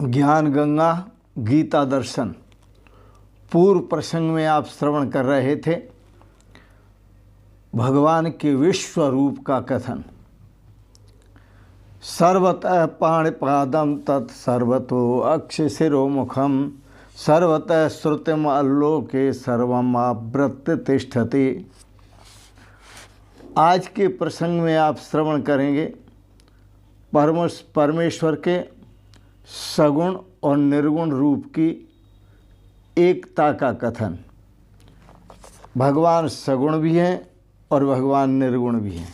ज्ञान गंगा गीता दर्शन पूर्व प्रसंग में आप श्रवण कर रहे थे भगवान के विश्व रूप का कथन। सर्वतः पाणिपादम तत् सर्वतो अक्षशिरो मुखम सर्वतः श्रुतिम अल्लोके सर्वम आवृत्य तिष्ठति। आज के प्रसंग में आप श्रवण करेंगे परमेश्वर के सगुण और निर्गुण रूप की एकता का कथन। भगवान सगुण भी हैं और भगवान निर्गुण भी हैं,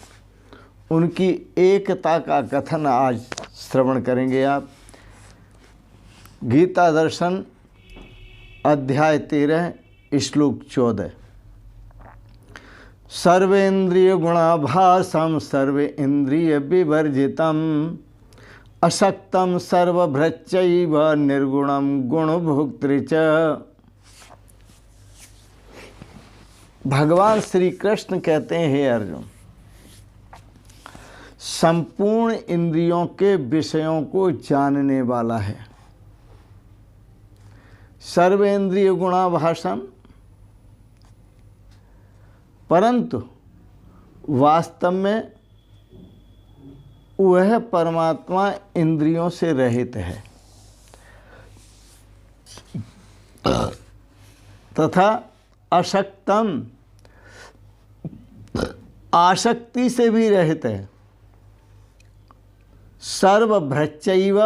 उनकी एकता का कथन आज श्रवण करेंगे आप। गीता दर्शन अध्याय 13 श्लोक 14। सर्वेन्द्रिय गुणाभासम सर्वे इंद्रिय विवर्जितम अशक्तम सर्वभृच्चैव निर्गुणम गुणभोक्तृ च। भगवान श्री कृष्ण कहते हैं, हे अर्जुन, संपूर्ण इंद्रियों के विषयों को जानने वाला है। सर्वेंद्रिय गुणाभासम, परंतु वास्तव में वह परमात्मा इंद्रियों से रहित है तथा अशक्तम, आसक्ति से भी रहित है। सर्वभृच्चैव,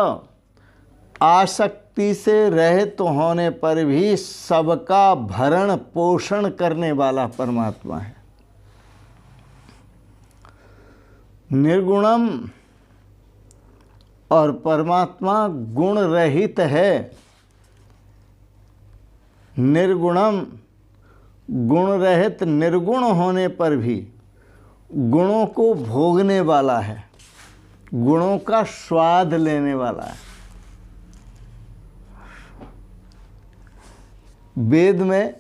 आसक्ति से रहित होने पर भी सबका भरण पोषण करने वाला परमात्मा है। निर्गुणम, और परमात्मा गुण रहित है। निर्गुणम, गुण रहित निर्गुण होने पर भी गुणों को भोगने वाला है, गुणों का स्वाद लेने वाला है। वेद में,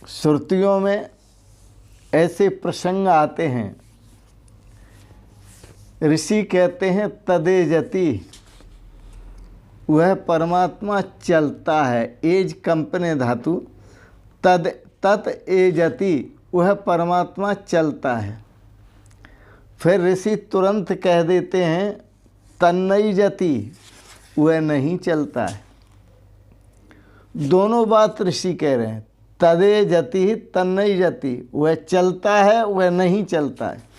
श्रुतियों में ऐसे प्रसंग आते हैं, ऋषि कहते हैं तदेजति, वह परमात्मा चलता है। एज कंपने धातु, तत एजति, वह परमात्मा चलता है। फिर ऋषि तुरंत कह देते हैं तन्नईजति, वह नहीं चलता है। दोनों बात ऋषि कह रहे हैं, तदेजति तन्नईजति, वह चलता है वह नहीं चलता है।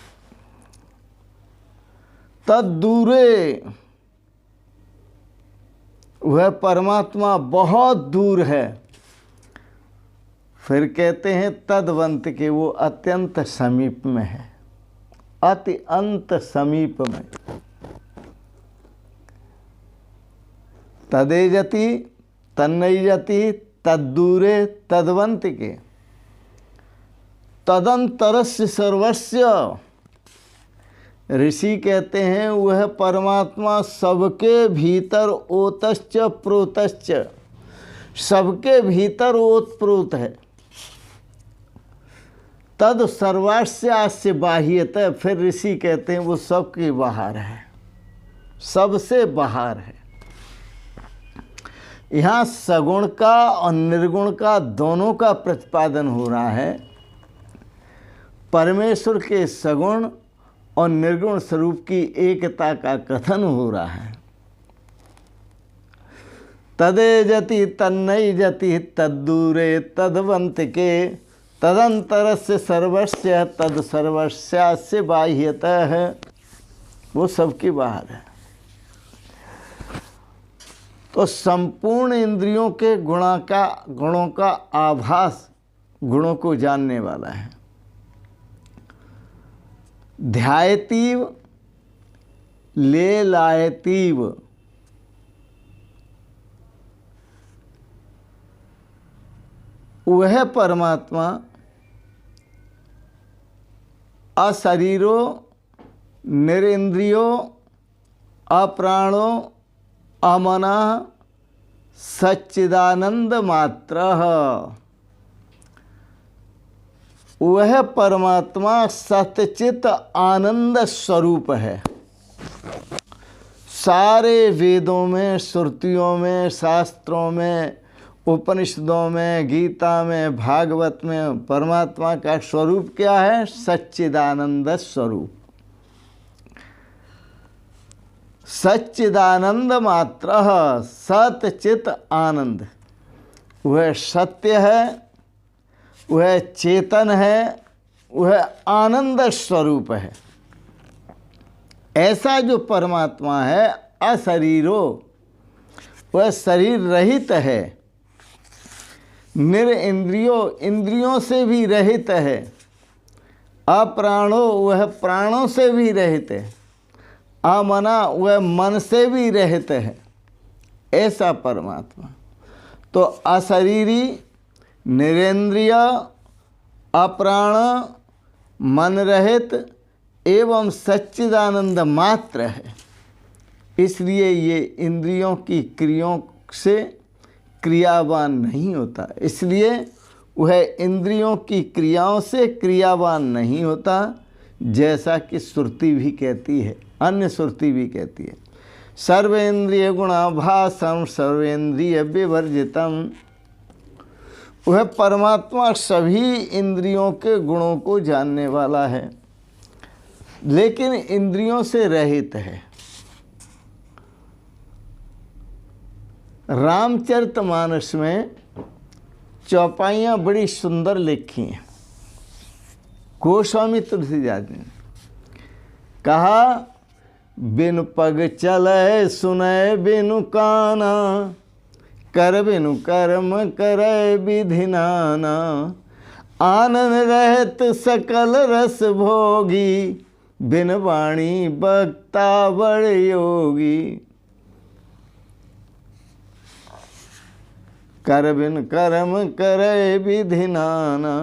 तद्दूरे, वह परमात्मा बहुत दूर है। फिर कहते हैं तद्वंत के, वो अत्यंत समीप में है, अति अंत समीप में। तदेजति तन्नईजति तद्दूरे तद्वंत के तदंतरस्य सर्वस्य, ऋषि कहते हैं वह परमात्मा सबके भीतर ओतश्च प्रोतश्च, सबके भीतर ओतप्रोत है। तद सर्वास्यास्य बाह्यतः, फिर ऋषि कहते हैं वो सबके बाहर है, सबसे बाहर है। यहाँ सगुण का और निर्गुण का दोनों का प्रतिपादन हो रहा है। परमेश्वर के सगुण और निर्गुण स्वरूप की एकता का कथन हो रहा है। तदेजति तन्नईजति तद्दूरे तद्वंत के तदंतरस्य सर्वस्य तद सर्वस्यास्य बाह्यतः, वो सबके बाहर है। तो संपूर्ण इंद्रियों के गुणों का आभास, गुणों को जानने वाला है। ध्यायतीव ले लायतीव, वह परमात्मा अशरीरो निरेंद्रियो अप्राणो अमना सच्चिदानंद मात्रः, वह परमात्मा सतचित आनंद स्वरूप है। सारे वेदों में, श्रुतियों में, शास्त्रों में, उपनिषदों में, गीता में, भागवत में परमात्मा का स्वरूप क्या है? सच्चिदानंद स्वरूप। सच्चिदानंद मात्र सत चित आनंद। वह सत्य है, वह चेतन है, वह आनंद स्वरूप है। ऐसा जो परमात्मा है अशरीरो, वह शरीर रहित है, निरिंद्रियो, इंद्रियों से भी रहित है, अप्राणो, वह प्राणों से भी रहित है, अमना, वह मन से भी रहित है। ऐसा परमात्मा तो अशरीरी, निरेंद्रिय, अप्राण, मन रहित एवं सच्चिदानंद मात्र है। इसलिए ये इंद्रियों की क्रियाओं से क्रियावान नहीं होता, इसलिए वह इंद्रियों की क्रियाओं से क्रियावान नहीं होता, जैसा कि श्रुति भी कहती है, अन्य श्रुति भी कहती है। सर्वेंद्रिय गुणाभासम सर्वेंद्रिय विवर्जितम। वह परमात्मा सभी इंद्रियों के गुणों को जानने वाला है, लेकिन इंद्रियों से रहित है। रामचरितमानस में चौपाइयाँ बड़ी सुंदर लिखी हैं। गोस्वामी तुलसीदास ने कहा, बिनु पग चले सुनय बिनु काना, कर बिनु कर्म करे विधि नाना, आनंद रहत सकल रस भोगी, बिन वाणी बक्ता बड़ योगी। कर बिन कर्म करे विधि नाना।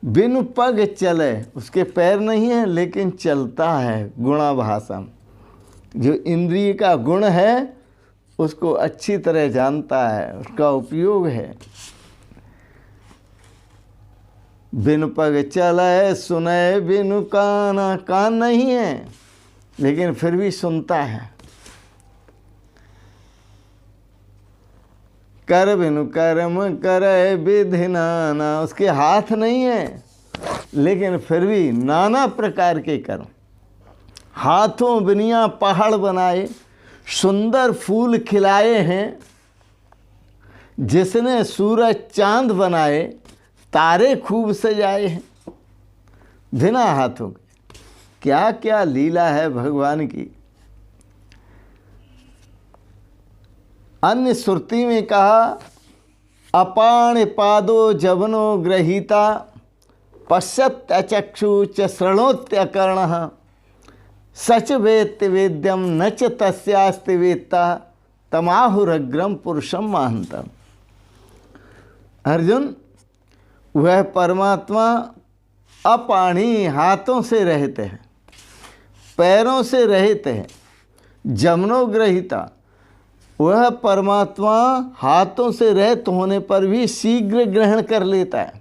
बिनु पग चले, उसके पैर नहीं है लेकिन चलता है। गुणाभासम, जो इंद्रिय का गुण है उसको अच्छी तरह जानता है, उसका उपयोग है। बिनु पग चले सुने बिनु काना, कान नहीं है लेकिन फिर भी सुनता है। कर बिनु कर्म करे विधि नाना, उसके हाथ नहीं है लेकिन फिर भी नाना प्रकार के कर्म। हाथों बिनिया पहाड़ बनाए, सुंदर फूल खिलाए हैं, जिसने सूरज चांद बनाए, तारे खूब सजाए हैं, बिना हाथों के। क्या क्या लीला है भगवान की। अन्य श्रुति में कहा, अपाण पादो जवनो ग्रहीता, पश्यत्यचक्षु च शृणोत्यकर्णः, सच वेत्ति वेद्यम न च तस्यास्ति वेत्ता, तमाहुरग्रम पुरुषम महंतम। अर्जुन, वह परमात्मा अपाणी, हाथों से रहित है, पैरों से रहित है, जमनो ग्रहीता। वह परमात्मा हाथों से रहित होने पर भी शीघ्र ग्रहण कर लेता है,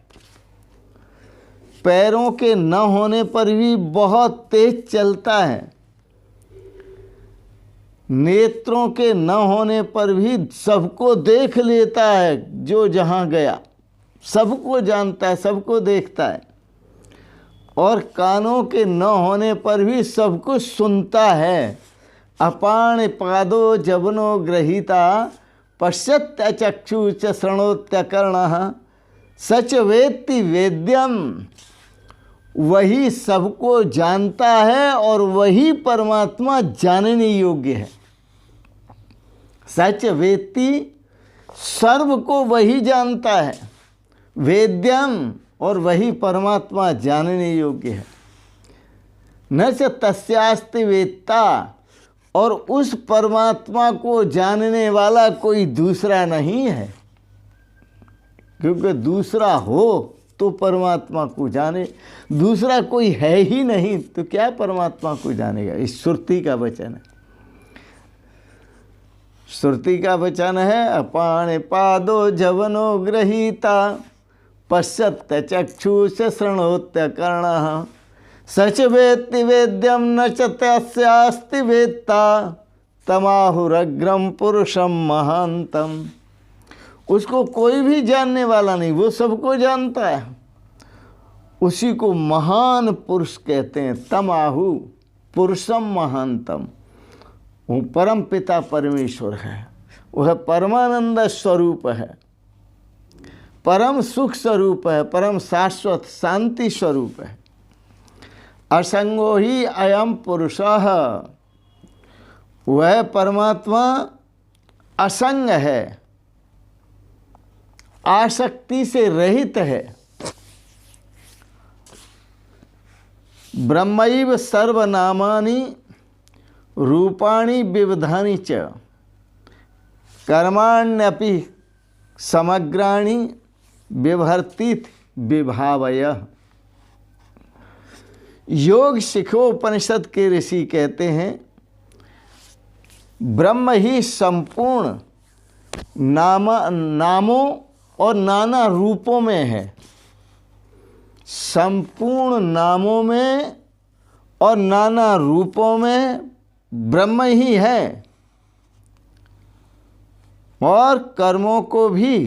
पैरों के न होने पर भी बहुत तेज चलता है, नेत्रों के न होने पर भी सबको देख लेता है, जो जहाँ गया सबको जानता है, सबको देखता है, और कानों के न होने पर भी सब कुछ सुनता है। अपाण पादो जवनो ग्रहीता, पश्यत्यचक्षु च शृणोत्यकर्णः, सच वेत्ति वेद्यम। वही सबको जानता है और वही परमात्मा जानने योग्य है। सच वेत्ति, सर्व को वही जानता है, वेद्यम, और वही परमात्मा जानने योग्य है। न च तस्यास्ति वेत्ता, और उस परमात्मा को जानने वाला कोई दूसरा नहीं है, क्योंकि दूसरा हो तो परमात्मा को जाने, दूसरा कोई है ही नहीं तो क्या परमात्मा को जानेगा। इस श्रुति का वचन है, श्रुति का वचन है, अपाण पादो जवनो ग्रहीता, पश्यत्य चक्षुष शृणोत्यकर्णः, सच वेत्ति वेद्यम न च तस्यास्ति वेत्ता तमाहुरग्रम पुरुषम महांतम। उसको कोई भी जानने वाला नहीं, वो सबको जानता है, उसी को महान पुरुष कहते हैं। तमाहु पुरुषम महांतम, वो परम पिता परमेश्वर है, वह परमानंद स्वरूप है, परम सुख स्वरूप है, परम शाश्वत शांति स्वरूप है। असंगो ही अयम पुरुषः, वह परमात्मा असंग है, आसक्ति से रहित है। ब्रह्मैव सर्वनामानि रूपाणि विविधानि च कर्माण्यपि समग्राणि बिभर्तीत विभावय। योग शिखोपनिषद के ऋषि कहते हैं ब्रह्म ही संपूर्ण नामों और नाना रूपों में है। संपूर्ण नामों में और नाना रूपों में ब्रह्म ही है, और कर्मों को भी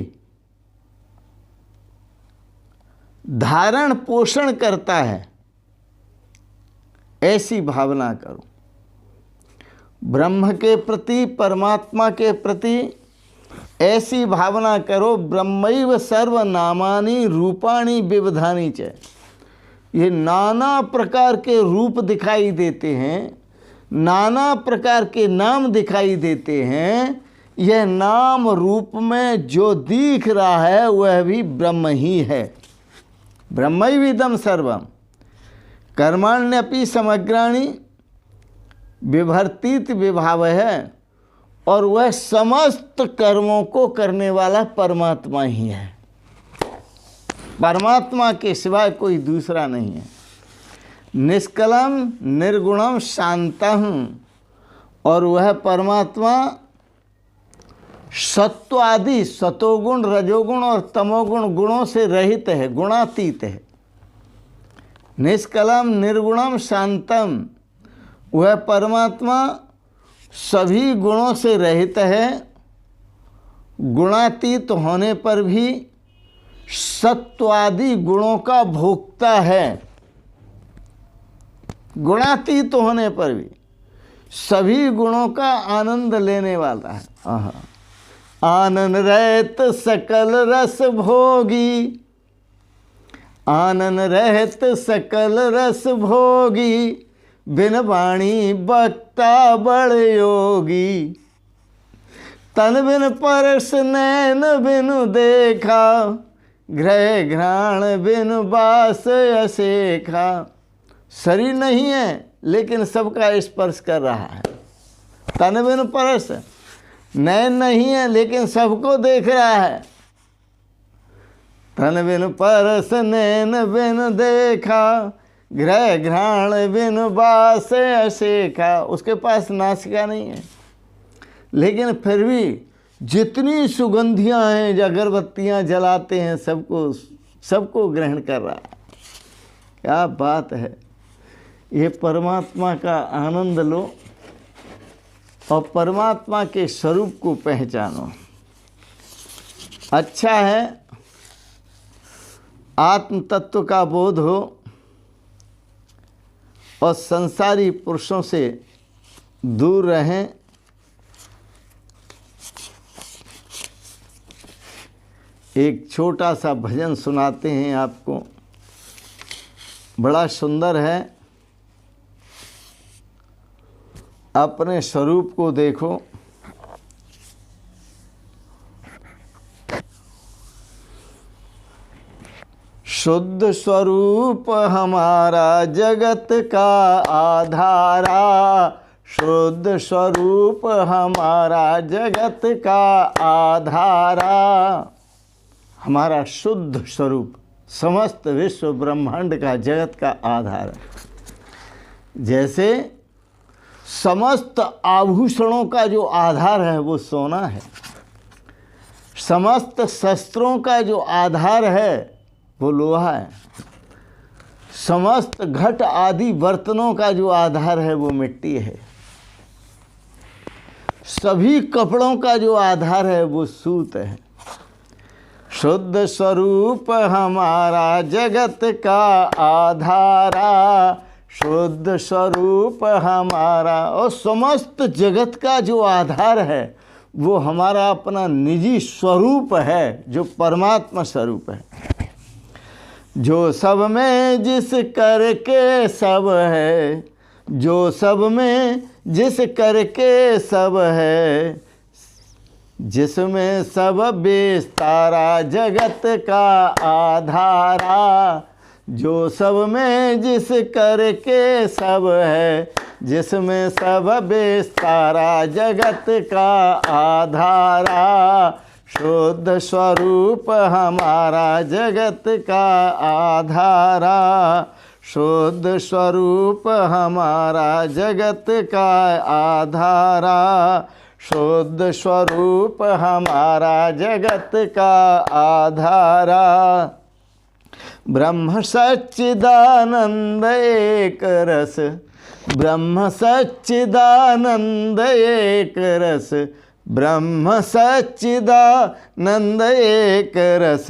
धारण पोषण करता है, ऐसी भावना करो। ब्रह्म के प्रति, परमात्मा के प्रति ऐसी भावना करो। ब्रह्मैव सर्वनामानि रूपाणि विविधानि च, ये नाना प्रकार के रूप दिखाई देते हैं, नाना प्रकार के नाम दिखाई देते हैं। यह नाम रूप में जो दिख रहा है वह भी ब्रह्म ही है। ब्रह्मैविदं सर्वम कर्माण्यपि समग्राणि बिभर्तीत विभाव है, और वह समस्त कर्मों को करने वाला परमात्मा ही है। परमात्मा के सिवाय कोई दूसरा नहीं है। निष्कलम निर्गुणम शांतम, और वह परमात्मा सत्व आदि सतोगुण, रजोगुण और तमोगुण गुणों से रहित है, गुणातीत है। निष्कलम निर्गुणम शांतम, वह परमात्मा सभी गुणों से रहित है। गुणातीत होने पर भी सत्वादि गुणों का भोक्ता है। गुणातीत होने पर भी सभी गुणों का आनंद लेने वाला है। आनंद रहित सकल रस भोगी, आनंद रहित सकल रस भोगी, बिन वाणी बक्ता बड़ योगी। तन बिन परस नैन बिनु देखा, ग्रह घ्राण बिनु बास असेखा। शरीर नहीं है लेकिन सबका स्पर्श कर रहा है। तन बिन परस, नैन नहीं है लेकिन सबको देख रहा है। तन बिन परस नैन बिन देखा, ग्रह घ्राण बिन बास असेखा। उसके पास नासिका नहीं है लेकिन फिर भी जितनी सुगंधियां हैं, अगरबत्तियां जलाते हैं, सबको ग्रहण कर रहा है। क्या बात है। ये परमात्मा का आनंद लो और परमात्मा के स्वरूप को पहचानो। अच्छा है आत्म तत्व का बोध हो और संसारी पुरुषों से दूर रहें। एक छोटा सा भजन सुनाते हैं आपको, बड़ा सुंदर है। अपने स्वरूप को देखो। शुद्ध स्वरूप हमारा जगत का आधारा, शुद्ध स्वरूप हमारा जगत का आधारा। हमारा शुद्ध स्वरूप समस्त विश्व ब्रह्मांड का, जगत का आधार है। जैसे समस्त आभूषणों का जो आधार है वो सोना है, समस्त शस्त्रों का जो आधार है वो लोहा है, समस्त घट आदि बर्तनों का जो आधार है वो मिट्टी है। सभी कपड़ों का जो आधार है वो सूत है। शुद्ध स्वरूप हमारा जगत का आधारा, शुद्ध स्वरूप हमारा। और समस्त जगत का जो आधार है वो हमारा अपना निजी स्वरूप है, जो परमात्मा स्वरूप है, जो सब में जिस करके सब है, जो सब में जिस करके सब है, जिसमें सब विस्तारा जगत का आधारा, जो सब में जिस करके सब है, जिसमें सब विस्तारा जगत का आधारा, शुद्ध स्वरूप हमारा जगत का आधारा, शुद्ध स्वरूप हमारा जगत का आधारा, शुद्ध स्वरूप हमारा जगत का आधारा। ब्रह्म सच्चिदानंद एक रस, ब्रह्म सच्चिदानंद एक रस, ब्रह्म सच्चिदानंद एक रस,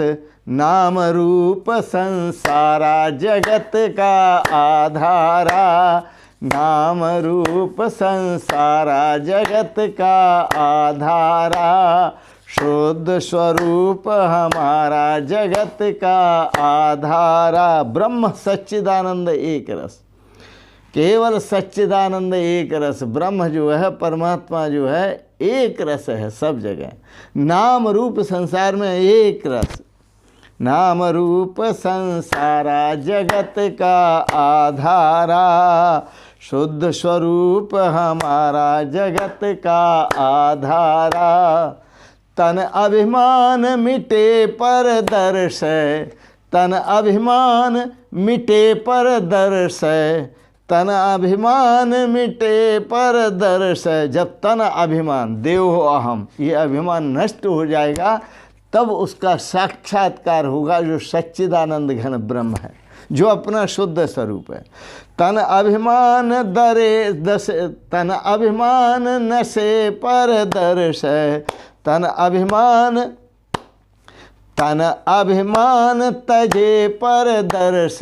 नाम रूप संसारा जगत का आधारा, नाम रूप संसारा जगत का आधारा, शुद्ध स्वरूप हमारा जगत का आधारा। ब्रह्म सच्चिदानंद एक रस, केवल सच्चिदानंद एक रस। ब्रह्म जो है, परमात्मा जो है, एक रस है सब जगह। नाम रूप संसार में एक रस, नाम रूप संसारा जगत का आधारा, शुद्ध स्वरूप हमारा जगत का आधारा। तन अभिमान मिटे पर दर्श, तन अभिमान मिटे पर दर्श, तन अभिमान मिटे पर दर्श। जब तन अभिमान, देव हो अहम, ये अभिमान नष्ट हो जाएगा, तब उसका साक्षात्कार होगा जो सच्चिदानंद घन ब्रह्म है, जो अपना शुद्ध स्वरूप है। तन अभिमान दरे दस, तन अभिमान नशे पर दर्श, तन अभिमान, तन अभिमान तजे पर दर्श,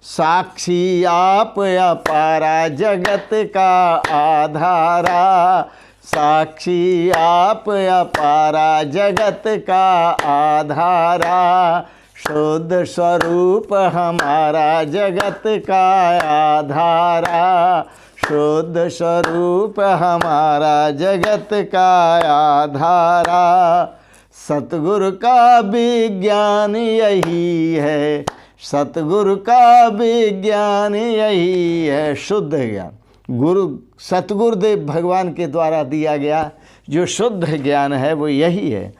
साक्षी आप अपारा जगत का आधारा, साक्षी आप अपारा जगत का आधारा, शुद्ध स्वरूप हमारा जगत का आधारा, शुद्ध स्वरूप हमारा जगत का आधारा। सतगुरु का विज्ञान यही है, सतगुरु का विज्ञान यही है, शुद्ध ज्ञान। गुरु सतगुरुदेव भगवान के द्वारा दिया गया जो शुद्ध ज्ञान है वो यही है।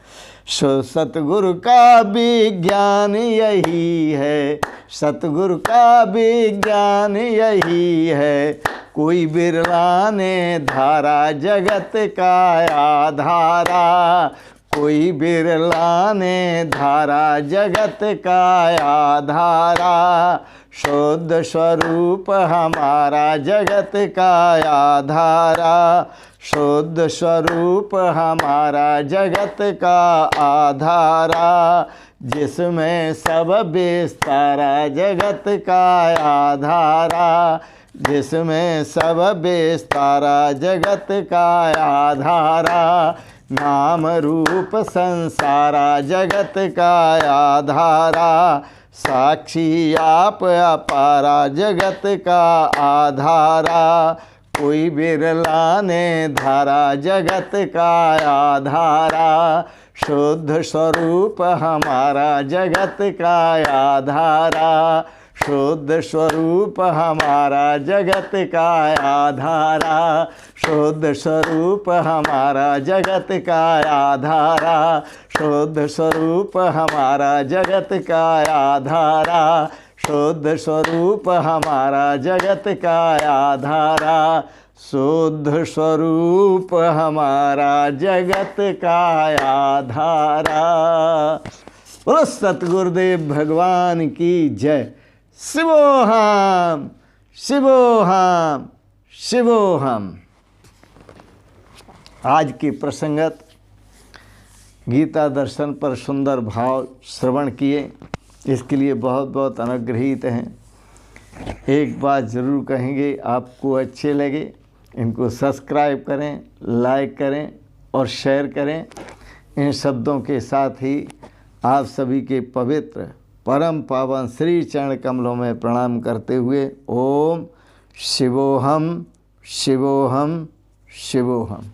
सतगुरु का विज्ञान यही है, सतगुरु का विज्ञान यही है, कोई बिरला ने धारा जगत का आधारा, कोई बिरला ने धारा जगत का आधारा, शुद्ध स्वरूप हमारा जगत का आधारा, शुद्ध स्वरूप हमारा जगत का आधारा, जिसमें सब विस्तारा जगत का आधारा, जिसमें सब विस्तारा जगत का आधारा, नाम रूप संसारा जगत का आधारा, साक्षी आप अपारा जगत का आधारा, कोई बिरला ने धारा जगत का आधारा, शुद्ध स्वरूप हमारा जगत का आधारा, शुद्ध स्वरूप हमारा जगत का आधारा, शुद्ध स्वरूप हमारा जगत का आधारा, शुद्ध स्वरूप हमारा जगत का आधारा, शुद्ध स्वरूप हमारा जगत का आधारा, शुद्ध स्वरूप हमारा जगत का आधारा। बोलो सतगुरुदेव भगवान की जय। शिवोहम शिवोहम शिवोहम। आज की प्रसंगत गीता दर्शन पर सुंदर भाव श्रवण किए, इसके लिए बहुत बहुत अनुग्रहित हैं। एक बात ज़रूर कहेंगे, आपको अच्छे लगे इनको सब्सक्राइब करें, लाइक करें और शेयर करें। इन शब्दों के साथ ही आप सभी के पवित्र परम पावन श्री चरण कमलों में प्रणाम करते हुए ओम शिवोहम शिवोहम शिवोहम।